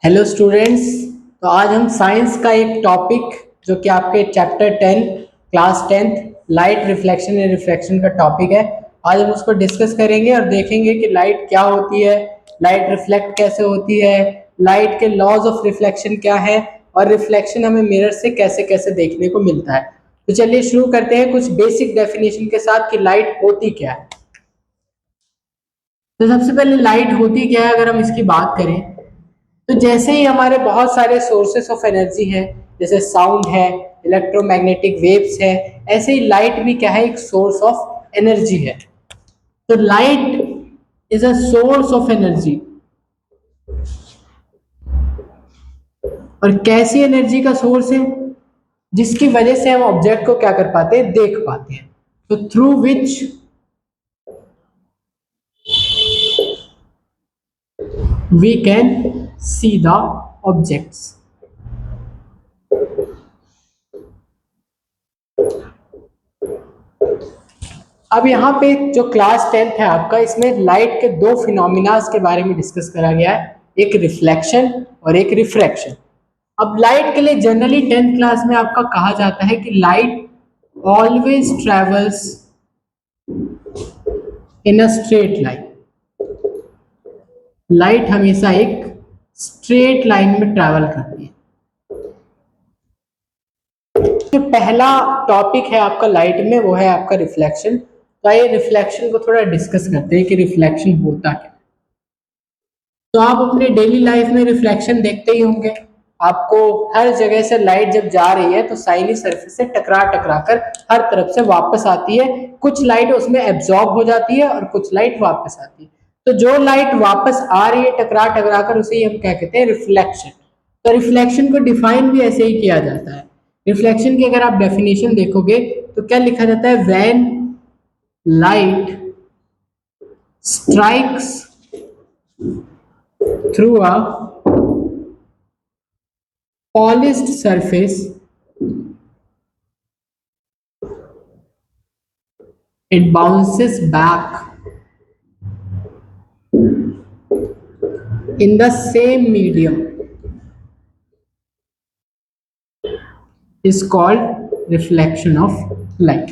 Hello students. तो आज हम साइंस का एक टॉपिक जो कि आपके chapter 10 class 10th light reflection and refraction का टॉपिक है। आज हम उसको डिस्कस करेंगे और देखेंगे कि लाइट क्या होती है, लाइट रिफ्लेक्ट कैसे होती है, लाइट के लॉज ऑफ रिफ्लेक्शन क्या है और रिफ्लेक्शन हमें मिरर से कैसे कैसे देखने को मिलता है। तो चलिए शुरू करते हैं कुछ बेसिक डेफिनेशन के साथ कि लाइट होती क्या है। तो सबसे पहले लाइट होती क्या है अगर हम इसकी बात करें, तो जैसे ही हमारे बहुत सारे सोर्सेस ऑफ एनर्जी है, जैसे साउंड है, इलेक्ट्रोमैग्नेटिक वेव्स है, ऐसे ही लाइट भी क्या है, एक सोर्स ऑफ एनर्जी है। तो light is a source of energy. और कैसी एनर्जी का सोर्स है? जिसकी वजह से हम ऑब्जेक्ट को क्या कर पाते हैं, देख पाते हैं। तो through which we can see the objects. अब यहाँ पे जो क्लास 10th है आपका, इसमें लाइट के दो फिनोमिनास के बारे में डिस्कस करा गया है, एक रिफ्लेक्शन और एक रिफ्रैक्शन। अब लाइट के लिए जनरली 10th क्लास में आपका कहा जाता है कि light always travels in a straight line. Light हमेशा एक स्ट्रेट लाइन में ट्रैवल करती है। जो पहला टॉपिक है आपका लाइट में, वो है आपका रिफ्लेक्शन। तो आइए रिफ्लेक्शन को थोड़ा डिस्कस करते हैं कि रिफ्लेक्शन होता क्या। तो आप अपने डेली लाइफ में रिफ्लेक्शन देखते ही होंगे। आपको हर जगह से लाइट जब जा रही है तो साइनी सरफेस से टकरा टकरा कर हर तरफ से वापस आती है। कुछ लाइट उसमें एब्जॉर्ब हो जाती है और कुछ लाइट वापस आती है। तो जो लाइट वापस आ रही है टकरा टकरा कर, उसे ही हम क्या कहते हैं, रिफ्लेक्शन। तो रिफ्लेक्शन को डिफाइन भी ऐसे ही किया जाता है। रिफ्लेक्शन की अगर आप डेफिनेशन देखोगे तो क्या लिखा जाता है, when light strikes through a polished surface, it bounces back in the same medium, is called reflection of light.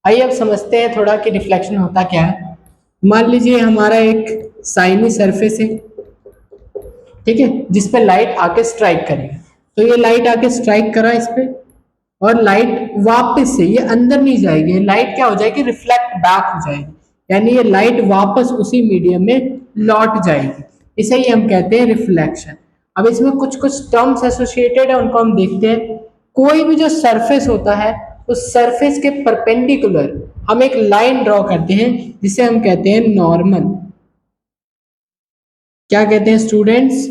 आइए अब समझते हैं थोड़ा कि रिफ्लेक्शन होता क्या है। मान लीजिए हमारा एक साइनी सरफेस है, ठीक है, जिस पे लाइट आके स्ट्राइक करेगी। तो ये लाइट आके स्ट्राइक करा इस पे, और लाइट वापस से ये अंदर नहीं जाएगी, लाइट क्या हो जाएगी, रिफ्लेक्ट बैक हो जाएगी, यानी ये लाइट वापस उसी मीडियम में लौट जाएगी। इसे ही हम कहते हैं रिफ्लेक्शन। अब इसमें कुछ कुछ टर्म्स एसोसिएटेड है, उनको हम देखते हैं। कोई भी जो सरफेस होता है, उस सरफेस के परपेंडिकुलर हम एक लाइन ड्रॉ करते हैं जिसे हम कहते हैं नॉर्मल। क्या कहते हैं स्टूडेंट्स?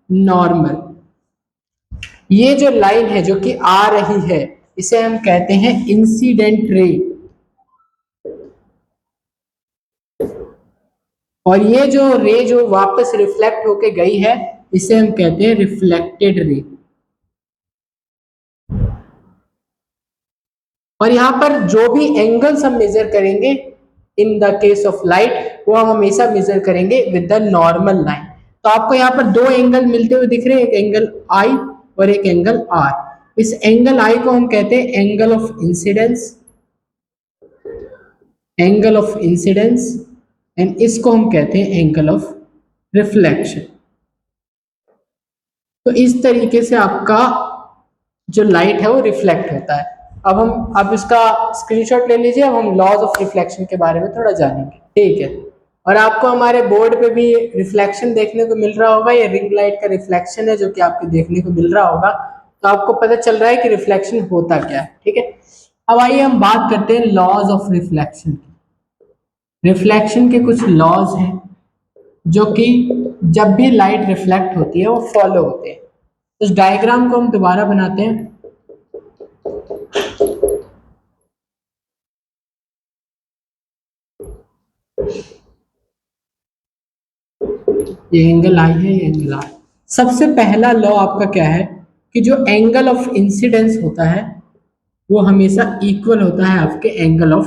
नॉर्मल। ये जो लाइन है जो कि आ रही है, इसे हम कहते हैं इंसिडेंट रे। और ये जो रे जो वापस रिफ्लेक्ट होके गई है, इसे हम कहते हैं रिफ्लेक्टेड रे। और यहां पर जो भी एंगल्स हम मेजर करेंगे in the case of light, वो हम हमेशा मेजर करेंगे विद द नॉर्मल लाइन। तो आपको यहाँ पर दो एंगल मिलते हुए दिख रहे हैं, एक एंगल आई और एक एंगल आर। इस एंगल आई को हम कहते हैं angle of incidence, angle of incidence, and इसको हम कहते हैं एंगल ऑफ रिफ्लेक्शन। तो इस तरीके से आपका जो लाइट है वो रिफ्लेक्ट होता है। अब इसका स्क्रीनशॉट ले लीजिए। अब हम लॉज ऑफ रिफ्लेक्शन के बारे में थोड़ा जानेंगे, ठीक है। और आपको हमारे बोर्ड पे भी रिफ्लेक्शन देखने को मिल रहा होगा, ये रिंग लाइट का रिफ्लेक्शन है जो कि आपको देखने को मिल रहा होगा। तो आपको पता चल रहा है कि रिफ्लेक्शन होता क्या है, ठीक है। अब आइए हम बात करते हैं लॉज ऑफ रिफ्लेक्शन की। रिफ्लेक्शन के कुछ लॉज हैं जो कि जब भी लाइट रिफ्लेक्ट होती है वो फॉलो होते हैं। इस डायग्राम को हम दोबारा बनाते हैं। ये एंगल आई है, ये एंगल आई। सबसे पहला लॉ आपका क्या है कि जो एंगल ऑफ इंसिडेंस होता है वो हमेशा इक्वल होता है आपके एंगल ऑफ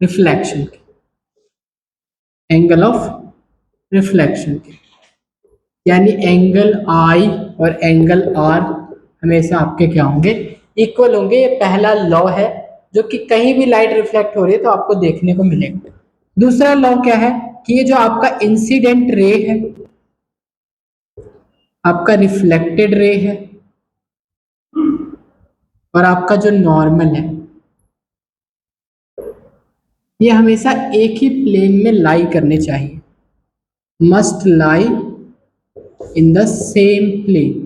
रिफ्लेक्शन के, एंगल ऑफ रिफ्लेक्शन के। यानी एंगल आई और एंगल आर हमेशा आपके क्या होंगे, इक्वल होंगे। ये पहला लॉ है जो कि कहीं भी लाइट रिफ्लेक्ट हो रही है तो आपको देखने को मिलेगा। दूसरा लॉ क्या है कि ये जो आपका इंसिडेंट रे है, आपका रिफ्लेक्टेड रे है और आपका जो नॉर्मल है, ये हमेशा एक ही प्लेन में लाई करने चाहिए, must lie in the same plane.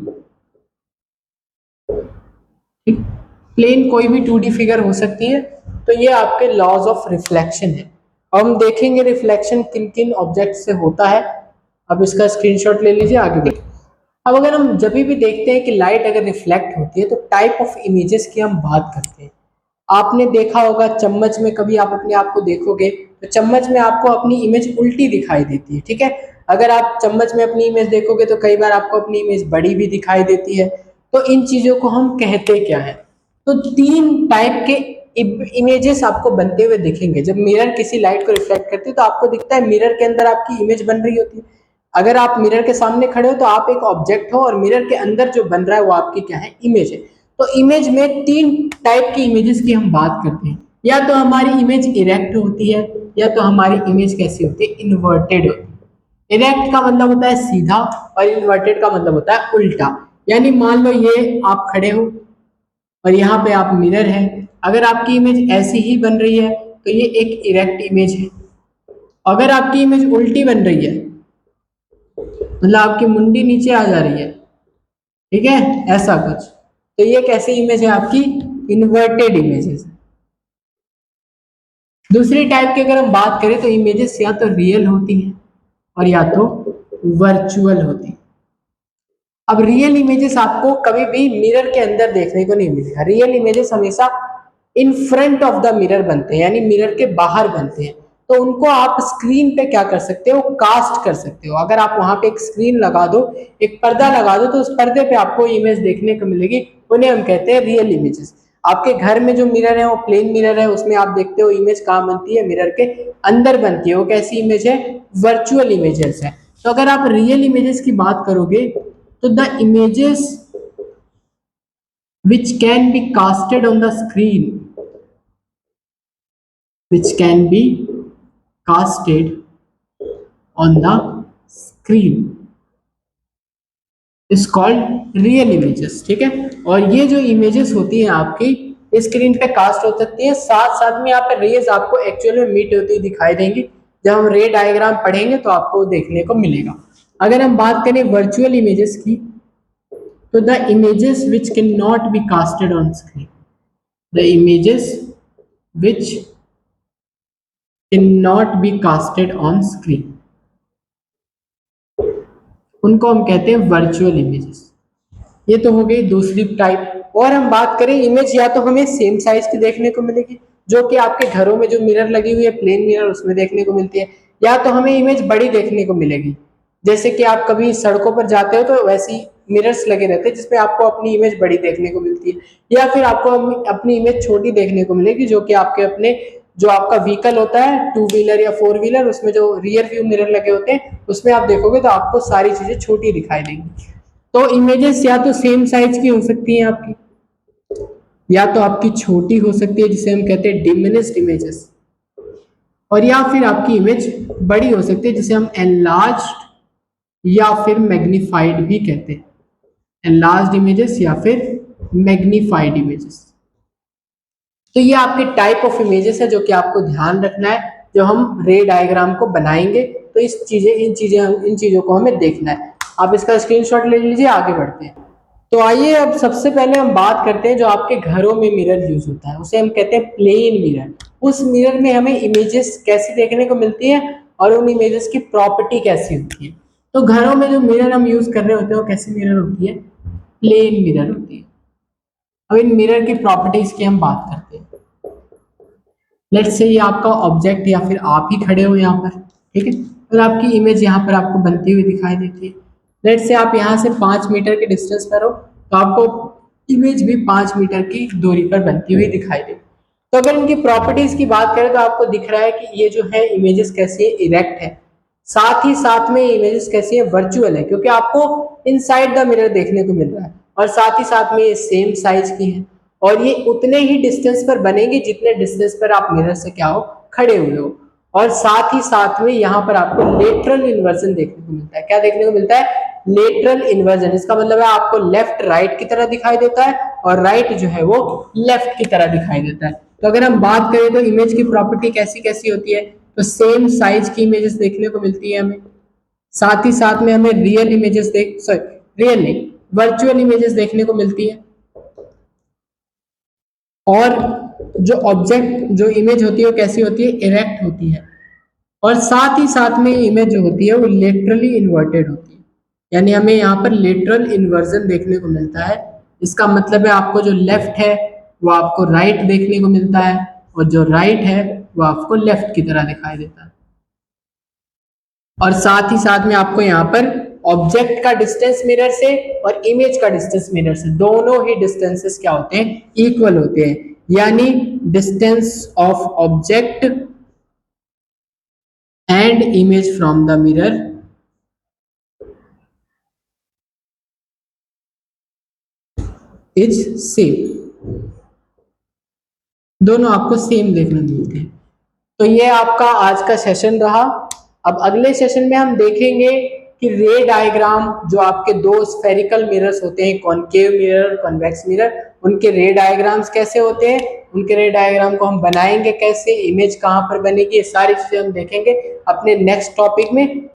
Plane कोई भी 2D फिगर हो सकती है। तो ये आपके लॉज ऑफ रिफ्लेक्शन है। अब हम देखेंगे रिफ्लेक्शन किन किन ऑब्जेक्ट से होता है। अब इसका स्क्रीनशॉट ले लीजिए, आगे बढ़िए। अब अगर हम जब भी देखते हैं कि लाइट अगर रिफ्लेक्ट होती है तो टाइप ऑफ इमेजेस की हम बात करते हैं। आपने देखा होगा चम्मच में, कभी आप अपने आप को देखोगे तो चम्मच में आपको अपनी इमेज उल्टी दिखाई देती है, ठीक है। अगर आप चम्मच में अपनी इमेज देखोगे तो कई बार आपको अपनी इमेज बड़ी भी दिखाई देती है। तो इन चीजों को हम कहते क्या है? तो तीन टाइप के इमेजेस आपको बनते हुए दिखेंगे। जब मिरर किसी लाइट को रिफ्लेक्ट करती है तो आपको दिखता है मिरर के अंदर आपकी इमेज बन रही होती है। अगर आप मिरर के सामने खड़े हो तो आप एक ऑब्जेक्ट हो और मिरर के अंदर जो बन रहा है वो आपकी क्या है, इमेज है। तो इमेज में तीन टाइप की इमेजेस की हम बात करते हैं। या तो हमारी इमेज इरेक्ट होती है, या तो हमारी इमेज कैसी होती है, इन्वर्टेड होती है। इरेक्ट का मतलब होता है सीधा और इन्वर्टेड का मतलब होता है उल्टा। यानी मान लो ये आप खड़े हो और यहाँ पे आप मिरर है। अगर आपकी इमेज ऐसी ही बन रही है तो ये एक इरेक्ट इमेज है। अगर आपकी इमेज उल्टी बन रही है, मतलब आपकी मुंडी नीचे आ जा रही है, ठीक है, ऐसा कुछ, तो ये कैसी इमेज है आपकी, इन्वर्टेड इमेजेस। दूसरी टाइप की अगर हम बात करें तो इमेजेस या तो रियल होती हैं और या तो वर्चुअल होती हैं। अब रियल इमेजेस आपको कभी भी मिरर के अंदर देखने को नहीं मिलेगा। रियल इमेजेस हमेशा in front of the mirror बनते हैं, यानी मिरर के बाहर बनते हैं। तो उनको आप स्क्रीन पे क्या कर सकते हो, कास्ट कर सकते हो। अगर आप वहां पे एक स्क्रीन लगा दो, एक पर्दा लगा दो, तो उस पर्दे पे आपको इमेज देखने को मिलेगी। उन्हें हम कहते हैं रियल इमेजेस। आपके घर में जो मिरर है वो प्लेन मिरर है, उसमें आप देखते हो इमेज कहाँ बनती है, मिरर के अंदर बनती है। वो कैसी इमेज है, वर्चुअल इमेजेस है। तो अगर आप रियल इमेजेस की बात करोगे तो the images which can be casted on the screen, which can be casted on the screen is called real images, ठीक है। और ये जो इमेजेस होती हैं आपकी स्क्रीन पे कास्ट हो सकती है, साथ साथ में यहाँ पे रेज आपको एक्चुअल में मीट होती दिखाई देंगी। जब हम रे डायग्राम पढ़ेंगे तो आपको देखने को मिलेगा। अगर हम बात करें वर्चुअल इमेजेस की, तो the images which cannot be casted on screen, the images which cannot be casted on screen, उनको हम कहते हैं वर्चुअल इमेजेस। ये तो हो गई दूसरी टाइप। और हम बात करें इमेज, या तो हमें सेम साइज की देखने को मिलेगी, जो कि आपके घरों में जो मिरर लगी हुई है प्लेन मिरर, उसमें देखने को मिलती है। या तो हमें इमेज बड़ी देखने को मिलेगी, जैसे कि आप कभी सड़कों पर जाते हो तो वैसी मिरर्स लगे रहते हैं जिसमें आपको अपनी इमेज बड़ी देखने को मिलती है। या फिर आपको अपनी इमेज छोटी देखने को मिलेगी, जो कि आपके अपने जो आपका व्हीकल होता है, टू व्हीलर या फोर व्हीलर, उसमें जो रियर व्यू मिरर लगे होते हैं उसमें आप देखोगे तो आपको सारी चीजें छोटी दिखाई देंगी। तो इमेजेस या तो सेम साइज की हो सकती हैं आपकी, या तो आपकी छोटी हो सकती है जिसे हम कहते हैं डिमिनिश्ड इमेजेस, और या फिर आपकी इमेज बड़ी हो सकती है जिसे हम एनलार्ज्ड या फिर मैग्नीफाइड भी कहते हैं। एनलार्ज्ड इमेजेस या फिर मैग्नीफाइड इमेजेस। तो ये आपके टाइप ऑफ इमेजेस है जो कि आपको ध्यान रखना है जब हम रे डायग्राम को बनाएंगे। तो इन चीजों को हमें देखना है। आप इसका स्क्रीनशॉट ले लीजिए, आगे बढ़ते हैं। तो आइए अब सबसे पहले हम बात करते हैं जो आपके घरों में मिरर यूज होता है, उसे हम कहते हैं प्लेन मिरर। उस मिरर में हमें इमेजेस कैसी देखने को मिलती है और उन इमेजेस की प्रॉपर्टी कैसी होती है। तो घरों में जो मिरर हम यूज कर रहे होते हैं वो कैसी मिरर होती है, प्लेन मिरर होती है। अब इन मिरर की प्रॉपर्टीज की हम बात करते हैं। लेट्स से ये आपका ऑब्जेक्ट या फिर आप ही खड़े हो यहाँ पर, ठीक है, और आपकी इमेज यहाँ पर आपको बनती हुई दिखाई देती है। लेट्स से आप यहाँ से 5 मीटर के डिस्टेंस पर हो तो आपको इमेज भी 5 मीटर की दूरी पर बनती हुई दिखाई दे। तो अगर इनकी प्रॉपर्टीज की बात करें तो आपको दिख रहा है कि ये जो है इमेजेस कैसी है, इरेक्ट है, साथ ही साथ में इमेजेस कैसी है, वर्चुअल है, क्योंकि आपको इनसाइड द मिरर देखने को मिल रहा है, और साथ ही साथ में ये सेम साइज की है, और ये उतने ही डिस्टेंस पर बनेंगे जितने डिस्टेंस पर आप मिरर से क्या हो, खड़े हुए हो। और साथ ही साथ में यहाँ पर आपको लेटरल इन्वर्जन देखने को मिलता है। क्या देखने को मिलता है? Lateral inversion. इसका मतलब है आपको लेफ्ट राइट की तरह दिखाई देता है, और राइट जो है वो लेफ्ट की तरह दिखाई देता है। तो अगर हम बात करें तो इमेज की प्रॉपर्टी कैसी कैसी होती है, तो सेम साइज की इमेजेस देखने को मिलती है हमें, साथ ही साथ में हमें रियल इमेजेस रियल नहीं, वर्चुअल इमेजेस देखने को मिलती है, और जो ऑब्जेक्ट जो इमेज होती है वो कैसी होती है, इरेक्ट होती है, और साथ ही साथ में इमेज जो होती है वो लेटरली इन्वर्टेड होती है, यानी हमें यहाँ पर लेटरल इन्वर्जन देखने को मिलता है। इसका मतलब है आपको जो लेफ्ट है वो आपको राइट देखने को मिलता है, और जो राइट है वो आपको लेफ्ट की तरह दिखाई देता है। और साथ ही साथ में आपको यहाँ पर ऑब्जेक्ट का डिस्टेंस मिरर से और इमेज का डिस्टेंस मिरर से, दोनों ही डिस्टेंसेस क्या होते हैं, इक्वल होते हैं, यानी distance of object and image from the mirror is same. दोनों आपको सेम देखने को मिलते हैं। तो ये आपका आज का सेशन रहा। अब अगले सेशन में हम देखेंगे कि रे डायग्राम, जो आपके दो स्फेरिकल मिरर्स होते हैं, कॉनकेव मिरर, कॉन्वेक्स मिरर, उनके रे डायग्राम्स कैसे होते हैं, उनके रे डायग्राम को हम बनाएंगे कैसे, इमेज कहाँ पर बनेगी, ये सारी चीजें हम देखेंगे अपने नेक्स्ट टॉपिक में।